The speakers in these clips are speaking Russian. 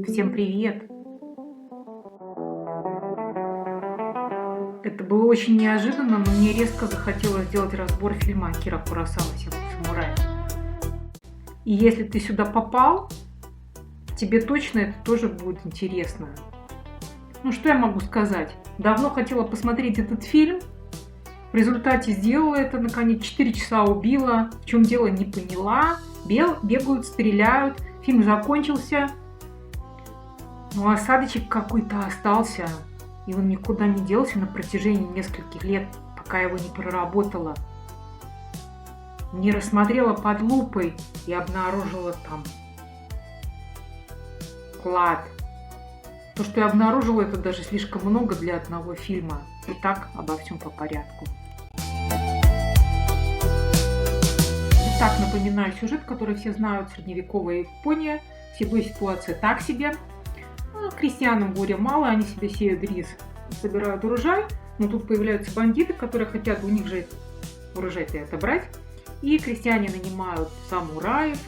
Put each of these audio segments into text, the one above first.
Всем привет! Это было очень неожиданно, но мне резко захотелось сделать разбор фильма Акира Куросавы «Семь самураев». И если ты сюда попал, тебе точно это тоже будет интересно. Ну что я могу сказать? Давно хотела посмотреть этот фильм, в результате сделала это, наконец, 4 часа убила, в чем дело не поняла, бегают, стреляют, фильм закончился, но осадочек какой-то остался, и он никуда не делся на протяжении нескольких лет, пока его не проработала. Не рассмотрела под лупой и обнаружила там клад. То, что я обнаружила, это даже слишком много для одного фильма. Итак, обо всем по порядку. Итак, напоминаю сюжет, который все знают: средневековая Япония, всегда ситуация так себе. Крестьянам горя мало, они себе сеют рис, собирают урожай, но тут появляются бандиты, которые хотят у них же урожай-то отобрать. И крестьяне нанимают самураев,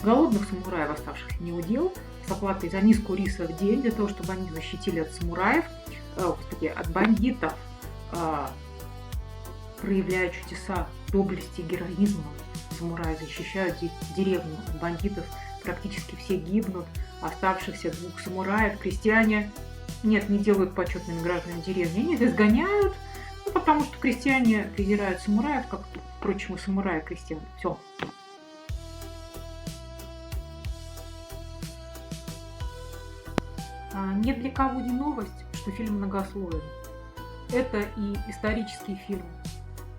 голодных самураев, оставшихся неудел, с оплатой за низкую риса в день, для того, чтобы они защитили от самураев, от бандитов, проявляя чудеса доблести и героизма. Самураи защищают деревню от бандитов, практически все гибнут. Оставшихся 2 самураев крестьяне не делают почетными гражданами деревни, они их изгоняют, потому что крестьяне презирают самураев, как, впрочем, и самураи крестьян. Все. Ни для кого не новость, что фильм многословен. Это и исторический фильм,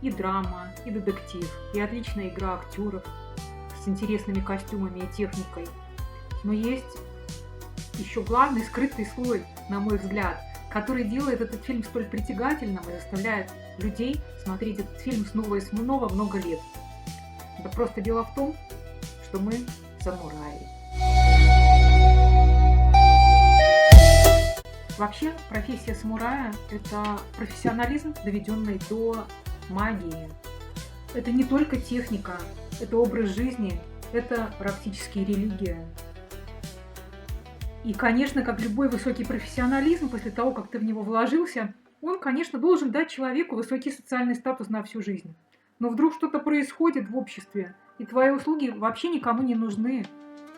и драма, и детектив, и отличная игра актеров с интересными костюмами и техникой. Но есть еще главный скрытый слой, на мой взгляд, который делает этот фильм столь притягательным и заставляет людей смотреть этот фильм снова и снова много лет. Это просто дело в том, что мы самураи. Вообще, профессия самурая – это профессионализм, доведенный до магии. Это не только техника, это образ жизни, это практически религия. И, конечно, как любой высокий профессионализм, после того, как ты в него вложился, он, конечно, должен дать человеку высокий социальный статус на всю жизнь. Но вдруг что-то происходит в обществе, и твои услуги вообще никому не нужны,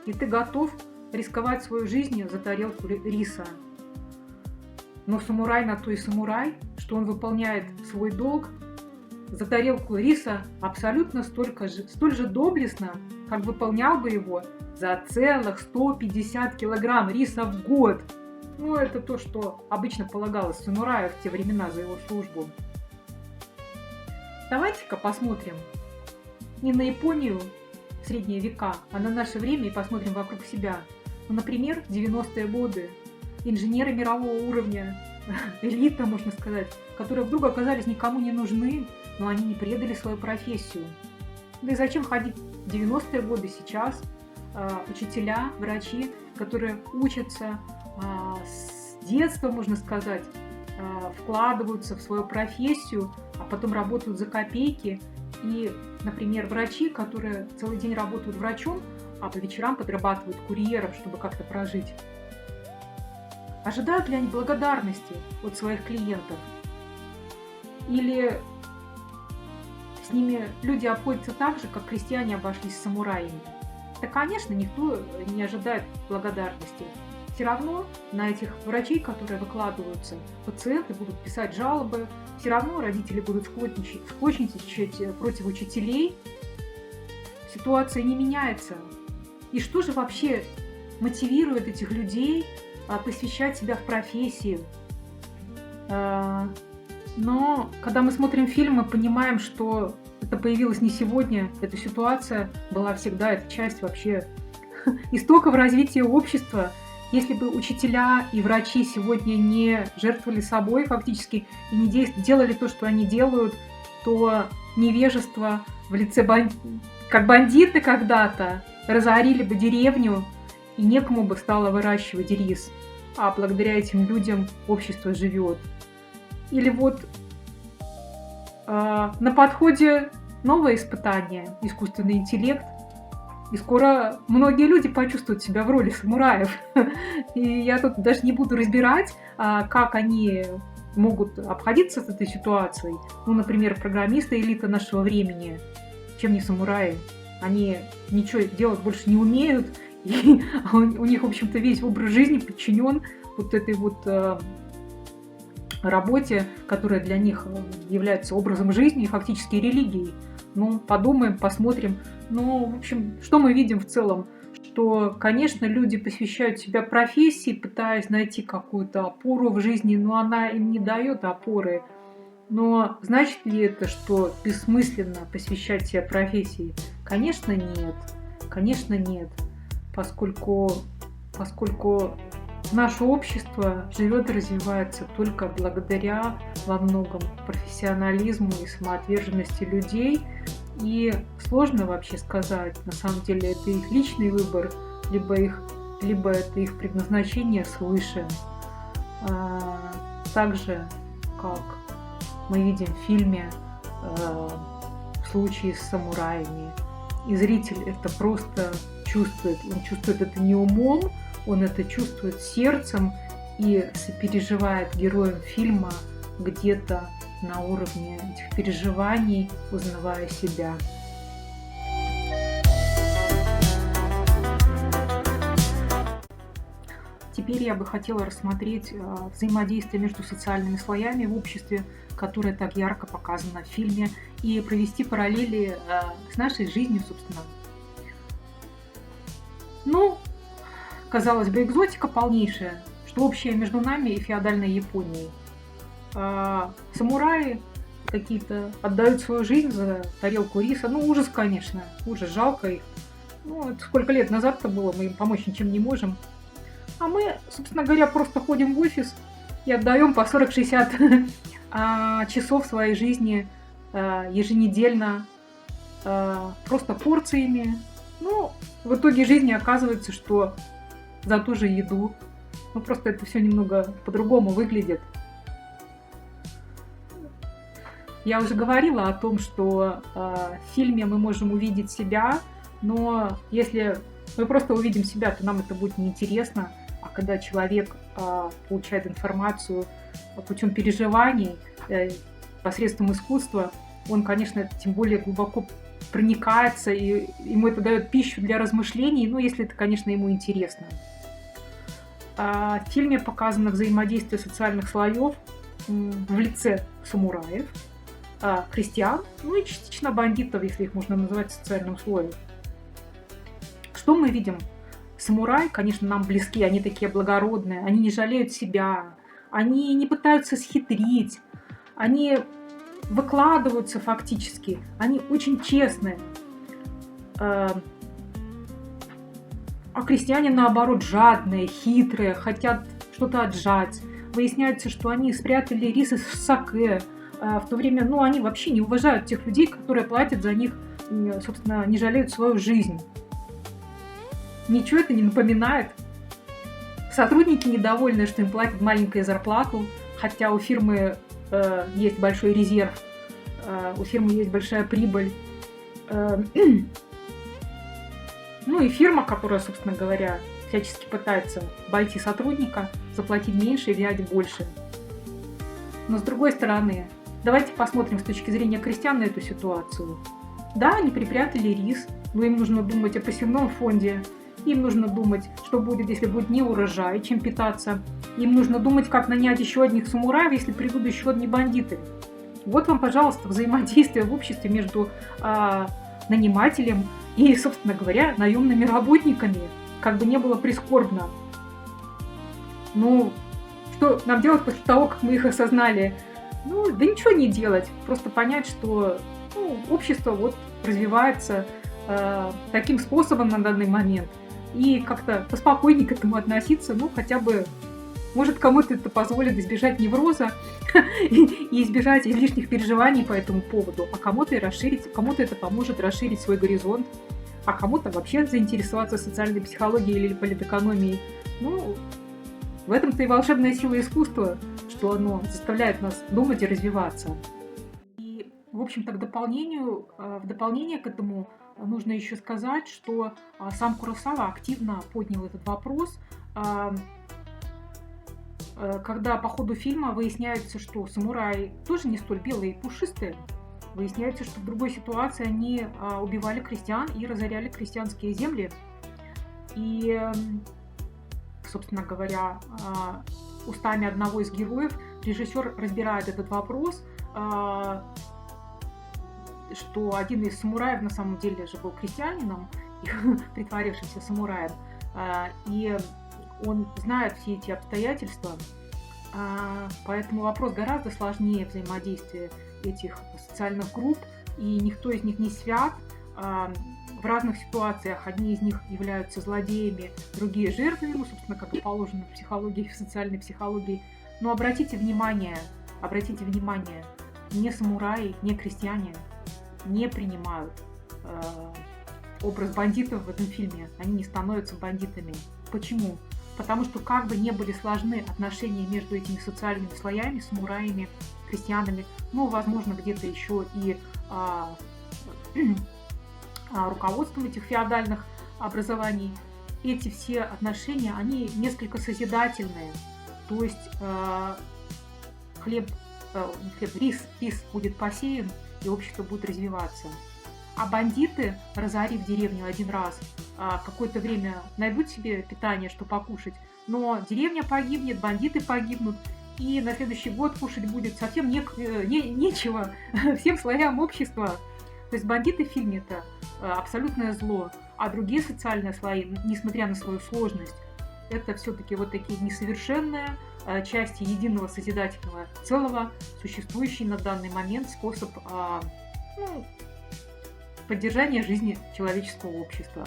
и ты готов рисковать свою жизнь за тарелку риса. Но самурай на то и самурай, что он выполняет свой долг за тарелку риса абсолютно столь же доблестно, как выполнял бы его за целых 150 килограмм риса в год. Ну, это то, что обычно полагалось самураю в те времена за его службу. Давайте-ка посмотрим не на Японию в средние века, а на наше время и посмотрим вокруг себя. Ну, например, 90-е годы. Инженеры мирового уровня, элита, можно сказать, которые вдруг оказались никому не нужны, но они не предали свою профессию. Да и зачем ходить в 90-е годы сейчас? Учителя, врачи, которые учатся с детства, можно сказать, вкладываются в свою профессию, а потом работают за копейки. И, например, врачи, которые целый день работают врачом, а по вечерам подрабатывают курьером, чтобы как-то прожить. Ожидают ли они благодарности от своих клиентов? Или с ними люди обходятся так же, как крестьяне обошлись с самураями? Да, конечно, никто не ожидает благодарности. Все равно на этих врачей, которые выкладываются, пациенты будут писать жалобы, все равно родители будут склочничать против учителей. Ситуация не меняется. И что же вообще мотивирует этих людей посвящать себя в профессию? Но когда мы смотрим фильм, мы понимаем, что это появилось не сегодня, эта ситуация была всегда, это часть вообще истоков развития общества. Если бы учителя и врачи сегодня не жертвовали собой фактически и не делали то, что они делают, то невежество в лице как бандиты когда-то разорили бы деревню, и некому бы стало выращивать рис, а благодаря этим людям общество живет. Или вот на подходе новое испытание, искусственный интеллект, И скоро многие люди почувствуют себя в роли самураев. И я тут даже не буду разбирать, как они могут обходиться с этой ситуацией. Ну, например, программисты элита нашего времени, чем не самураи. Они ничего делать больше не умеют, и у них, в общем-то, весь образ жизни подчинен вот этой вот работе, которая для них является образом жизни и фактически религией. Ну, подумаем, посмотрим. Ну, в общем, что мы видим в целом? Что, конечно, люди посвящают себя профессии, пытаясь найти какую-то опору в жизни, но она им не дает опоры. Но значит ли это, что бессмысленно посвящать себя профессии? Конечно, нет. Конечно, нет. Поскольку наше общество живет и развивается только благодаря во многом профессионализму и самоотверженности людей. И сложно вообще сказать, на самом деле это их личный выбор, либо это их предназначение свыше. Так же, как мы видим в фильме в случае с самураями. И зритель это просто чувствует. Он чувствует это не умом, он это чувствует сердцем и сопереживает героям фильма где-то на уровне этих переживаний, узнавая себя. Теперь я бы хотела рассмотреть взаимодействие между социальными слоями в обществе, которое так ярко показано в фильме, и провести параллели с нашей жизнью, собственно. Ну, казалось бы, экзотика полнейшая, что общее между нами и феодальной Японией. Самураи какие-то отдают свою жизнь за тарелку риса. Ну, ужас, конечно, ужас, жалко их. Ну, это сколько лет назад-то было, мы им помочь ничем не можем. А мы, собственно говоря, просто ходим в офис и отдаем по 40-60 часов своей жизни еженедельно, просто порциями. Ну, в итоге жизни оказывается, что за ту же еду. Ну, просто это все немного по-другому выглядит. Я уже говорила о том, что в фильме мы можем увидеть себя, но если мы просто увидим себя, то нам это будет неинтересно. А когда человек получает информацию путем переживаний, посредством искусства, он, конечно, тем более глубоко проникается, и ему это дает пищу для размышлений, ну, если это, конечно, ему интересно. В фильме показано взаимодействие социальных слоев в лице самураев, крестьян, ну и частично бандитов, если их можно назвать социальным слоем. Что мы видим? Самураи, конечно, нам близки, они такие благородные, они не жалеют себя, они не пытаются схитрить, они выкладываются фактически, они очень честные. А крестьяне, наоборот, жадные, хитрые, хотят что-то отжать. Выясняется, что они спрятали рис из саке. В то время, ну, они вообще не уважают тех людей, которые платят за них, собственно, не жалеют свою жизнь. Ничего это не напоминает. Сотрудники недовольны, что им платят маленькую зарплату, хотя у фирмы есть большой резерв, у фирмы есть большая прибыль. Ну и фирма, которая, собственно говоря, всячески пытается обойти сотрудника, заплатить меньше и взять больше. Но с другой стороны, давайте посмотрим с точки зрения крестьян на эту ситуацию. Да, они припрятали рис, но им нужно думать о посевном фонде, им нужно думать, что будет, если будет не урожай, чем питаться. Им нужно думать, как нанять еще одних самураев, если придут еще одни бандиты. Вот вам, пожалуйста, взаимодействие в обществе между нанимателем и, собственно говоря, наемными работниками. Как бы не было прискорбно. Ну, что нам делать после того, как мы их осознали? Ну, да ничего не делать. Просто понять, что общество вот развивается таким способом на данный момент. И как-то поспокойнее к этому относиться, ну, хотя бы, может, кому-то это позволит избежать невроза и избежать излишних переживаний по этому поводу, а кому-то это поможет расширить свой горизонт, а кому-то вообще заинтересоваться социальной психологией или политэкономией. Ну, в этом-то и волшебная сила искусства, что оно заставляет нас думать и развиваться. И, в общем-то, в дополнение к этому нужно еще сказать, что сам Куросава активно поднял этот вопрос, когда по ходу фильма выясняется, что самураи тоже не столь белые и пушистые. Выясняется, что в другой ситуации они убивали крестьян и разоряли крестьянские земли. И, собственно говоря, устами одного из героев режиссер разбирает этот вопрос, что один из самураев на самом деле же был крестьянином, притворившимся самураем, и он знает все эти обстоятельства, поэтому вопрос гораздо сложнее взаимодействия этих социальных групп, и никто из них не свят. В разных ситуациях одни из них являются злодеями, другие жертвами, ну, собственно, как и положено в психологии, в социальной психологии. Но обратите внимание, не самураи, не крестьяне не принимают образ бандитов в этом фильме. Они не становятся бандитами. Почему? Потому что как бы не были сложны отношения между этими социальными слоями, самураями, крестьянами, ну, возможно, где-то еще и руководством этих феодальных образований, эти все отношения, они несколько созидательные. То есть рис будет посеян, и общество будет развиваться. А бандиты, разорив деревню один раз, какое-то время найдут себе питание, что покушать, но деревня погибнет, бандиты погибнут, и на следующий год кушать будет совсем нечего всем слоям общества. То есть бандиты в фильме — это абсолютное зло, а другие социальные слои, несмотря на свою сложность, это все-таки вот такие несовершенные части единого созидательного целого, существующий на данный момент способ поддержания жизни человеческого общества.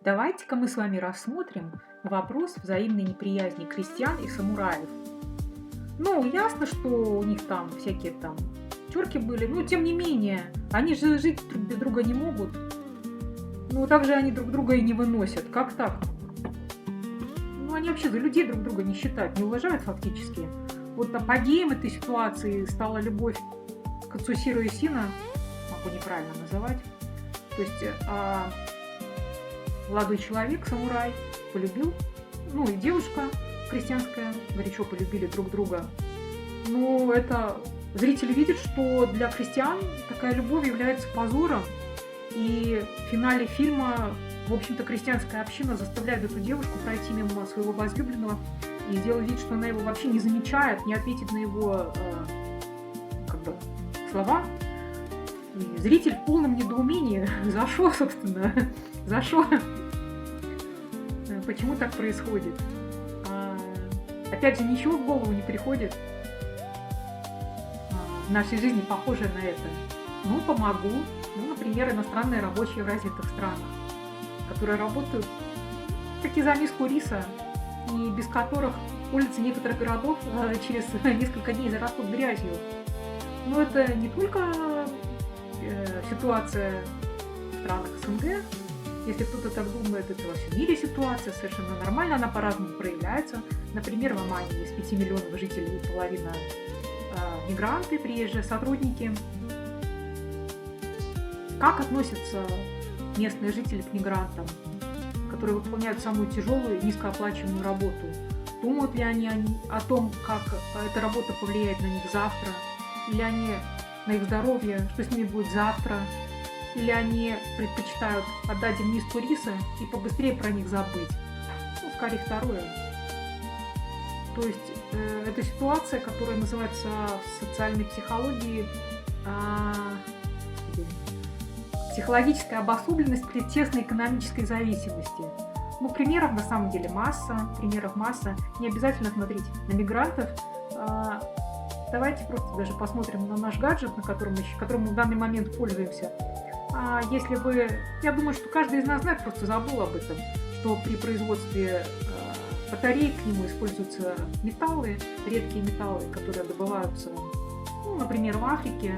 Давайте-ка мы с вами рассмотрим вопрос взаимной неприязни крестьян и самураев. Ну, ясно, что у них там всякие там терки были, но тем не менее, они же жить друг без друга не могут. Ну, также они друг друга и не выносят. Как так? Ну, они вообще за людей друг друга не считают, не уважают фактически. Вот апогеем этой ситуации стала любовь к отцу Сиро Исина, могу неправильно называть. То есть молодой человек, самурай, полюбил, ну и девушка крестьянская, горячо полюбили друг друга. Но это зрители видят, что для крестьян такая любовь является позором. И в финале фильма, в общем-то, крестьянская община заставляет эту девушку пройти мимо своего возлюбленного и сделать вид, что она его вообще не замечает, не ответит на его слова. И зритель в полном недоумении. За что, собственно? За что? Почему так происходит? Опять же, ничего в голову не приходит в нашей жизни похожее на это. Ну, помогу. Ну, например, иностранные рабочие в развитых странах, которые работают таки за миску риса, и без которых улицы некоторых городов через несколько дней зарастут грязью. Но это не только ситуация в странах СНГ. Если кто-то так думает, это во всем мире ситуация совершенно нормально, она по-разному проявляется. Например, в Омане из 5 миллионов жителей половина мигранты, приезжие сотрудники. Как относятся местные жители к мигрантам, которые выполняют самую тяжелую и низкооплачиваемую работу? Думают ли они о том, как эта работа повлияет на них завтра? Или они на их здоровье, что с ними будет завтра? Или они предпочитают отдать им миску риса и побыстрее про них забыть? Ну, скорее второе. То есть это ситуация, которая называется в социальной психологии психологическая обособленность при тесной экономической зависимости. Ну, примеров на самом деле масса, Не обязательно смотреть на мигрантов. Давайте просто даже посмотрим на наш гаджет, которым мы в данный момент пользуемся. Если вы... Я думаю, что каждый из нас знает, просто забыл об этом, что при производстве батареек к нему используются металлы, редкие металлы, которые добываются, ну, например, в Африке,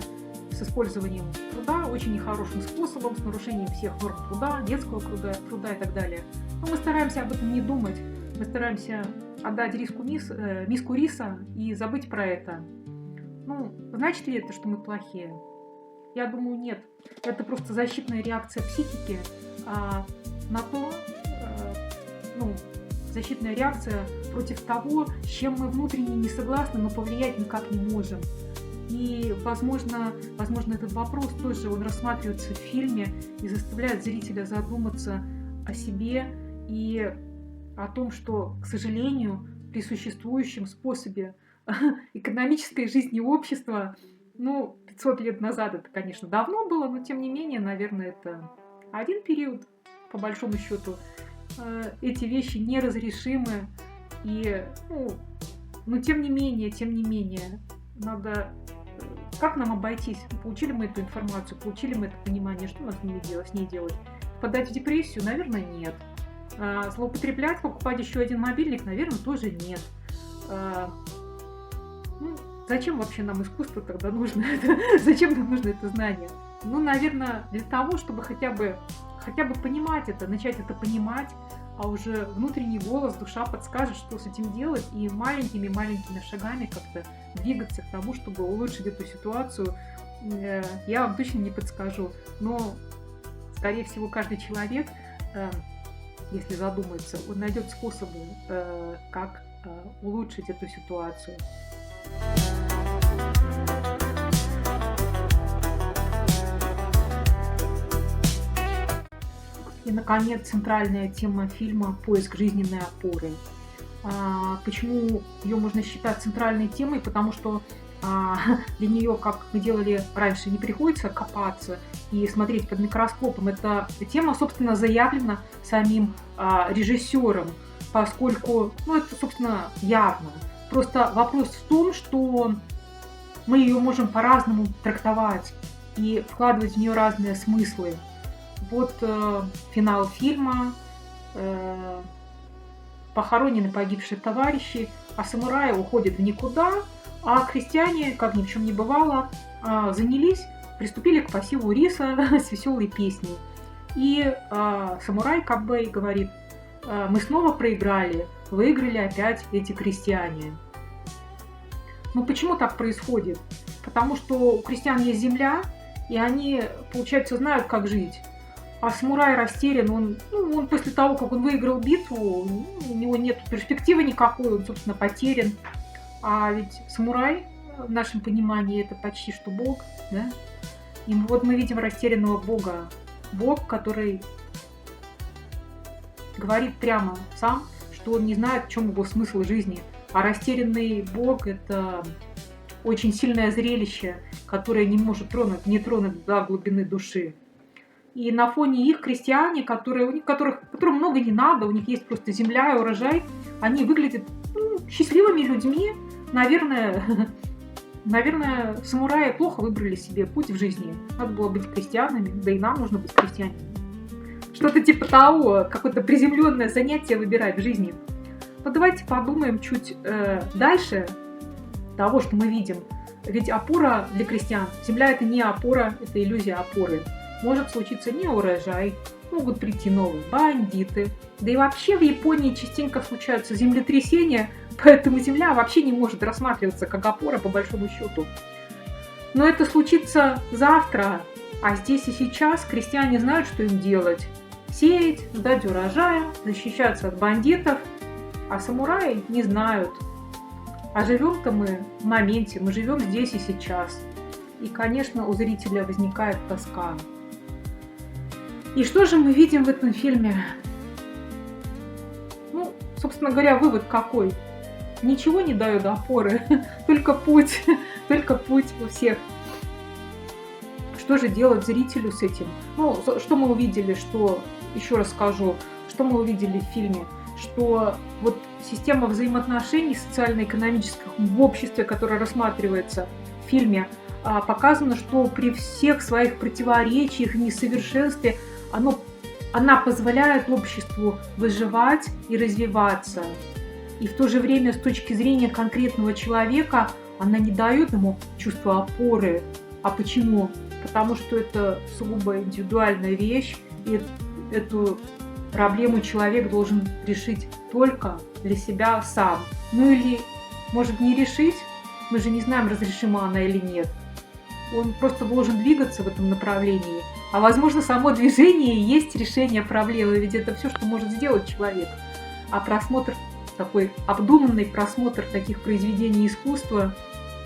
с использованием труда, очень нехорошим способом, с нарушением всех норм труда, детского труда и так далее. Но мы стараемся об этом не думать, мы стараемся отдать миску риса и забыть про это. Ну, значит ли это, что мы плохие? Я думаю, нет. Это просто защитная реакция психики на то, защитная реакция против того, с чем мы внутренне не согласны, но повлиять никак не можем. И, возможно, этот вопрос тоже он рассматривается в фильме и заставляет зрителя задуматься о себе и о том, что, к сожалению, при существующем способе экономической жизни общества, 500 лет назад это, конечно, давно было, но тем не менее, наверное, это один период, по большому счету. Эти вещи неразрешимы, и, тем не менее, надо... Как нам обойтись? Получили мы эту информацию, получили мы это понимание, что нам с ней делать? Впадать в депрессию? Наверное, нет. Злоупотреблять, покупать еще один мобильник? Наверное, тоже нет. Зачем вообще нам искусство тогда нужно? Зачем нам нужно это знание? Наверное, для того, чтобы хотя бы понимать это, начать это понимать, а уже внутренний голос, душа подскажет, что с этим делать, и маленькими шагами как-то двигаться к тому, чтобы улучшить эту ситуацию. Я вам точно не подскажу, но, скорее всего, каждый человек, если задумается, он найдет способы, как улучшить эту ситуацию. И, наконец, центральная тема фильма «Поиск жизненной опоры». Почему ее можно считать центральной темой? Потому что для нее, как мы делали раньше, не приходится копаться и смотреть под микроскопом. Эта тема, собственно, заявлена самим режиссером, поскольку, это, собственно, явно. Просто вопрос в том, что мы ее можем по-разному трактовать и вкладывать в нее разные смыслы. Вот финал фильма, похоронены погибшие товарищи, а самураи уходят в никуда, а крестьяне, как ни в чем не бывало, приступили к посеву риса с веселой песней. И самурай Кабэй говорит: мы снова проиграли, выиграли опять эти крестьяне. Почему так происходит? Потому что у крестьян есть земля, и они, получается, знают, как жить. А самурай растерян, он после того, как он выиграл битву, у него нет перспективы никакой, он, собственно, потерян. А ведь самурай, в нашем понимании, это почти что бог, да? И вот мы видим растерянного бога. Бог, который говорит прямо сам, что он не знает, в чем его смысл жизни. А растерянный бог – это очень сильное зрелище, которое не может не тронуть до глубины души. И на фоне их крестьяне, которым много не надо, у них есть просто земля и урожай, они выглядят счастливыми людьми. Наверное, самураи плохо выбрали себе путь в жизни. Надо было быть крестьянами, да и нам нужно быть крестьянами. Что-то типа того, какое-то приземленное занятие выбирать в жизни. Но давайте подумаем чуть дальше того, что мы видим. Ведь опора для крестьян. Земля – это не опора, это иллюзия опоры. Может случиться неурожай, могут прийти новые бандиты. Да и вообще в Японии частенько случаются землетрясения, поэтому земля вообще не может рассматриваться как опора по большому счету. Но это случится завтра, а здесь и сейчас крестьяне знают, что им делать. Сеять, ждать урожая, защищаться от бандитов, а самураи не знают. А живем-то мы в моменте, мы живем здесь и сейчас. И, конечно, у зрителя возникает тоска. И что же мы видим в этом фильме? Собственно говоря, вывод какой? Ничего не дает опоры, только путь у всех. Что же делать зрителю с этим? Что мы увидели, еще раз скажу, что мы увидели в фильме? Что вот система взаимоотношений социально-экономических в обществе, которая рассматривается в фильме, показано, что при всех своих противоречиях, несовершенстве она позволяет обществу выживать и развиваться. И в то же время с точки зрения конкретного человека она не дает ему чувство опоры. А почему? Потому что это сугубо индивидуальная вещь, и эту проблему человек должен решить только для себя сам. Ну или, может, не решить, мы же не знаем, разрешима она или нет. Он просто должен двигаться в этом направлении. А возможно, само движение и есть решение проблемы, ведь это все, что может сделать человек. А просмотр, такой обдуманный просмотр таких произведений искусства,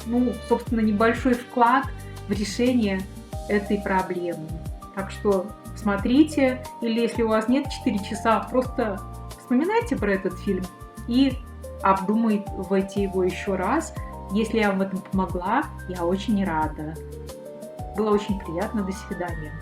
ну, собственно, небольшой вклад в решение этой проблемы. Так что смотрите, или если у вас нет 4 часа, просто вспоминайте про этот фильм и обдумывайте его еще раз. Если я вам в этом помогла, я очень рада. Было очень приятно. До свидания.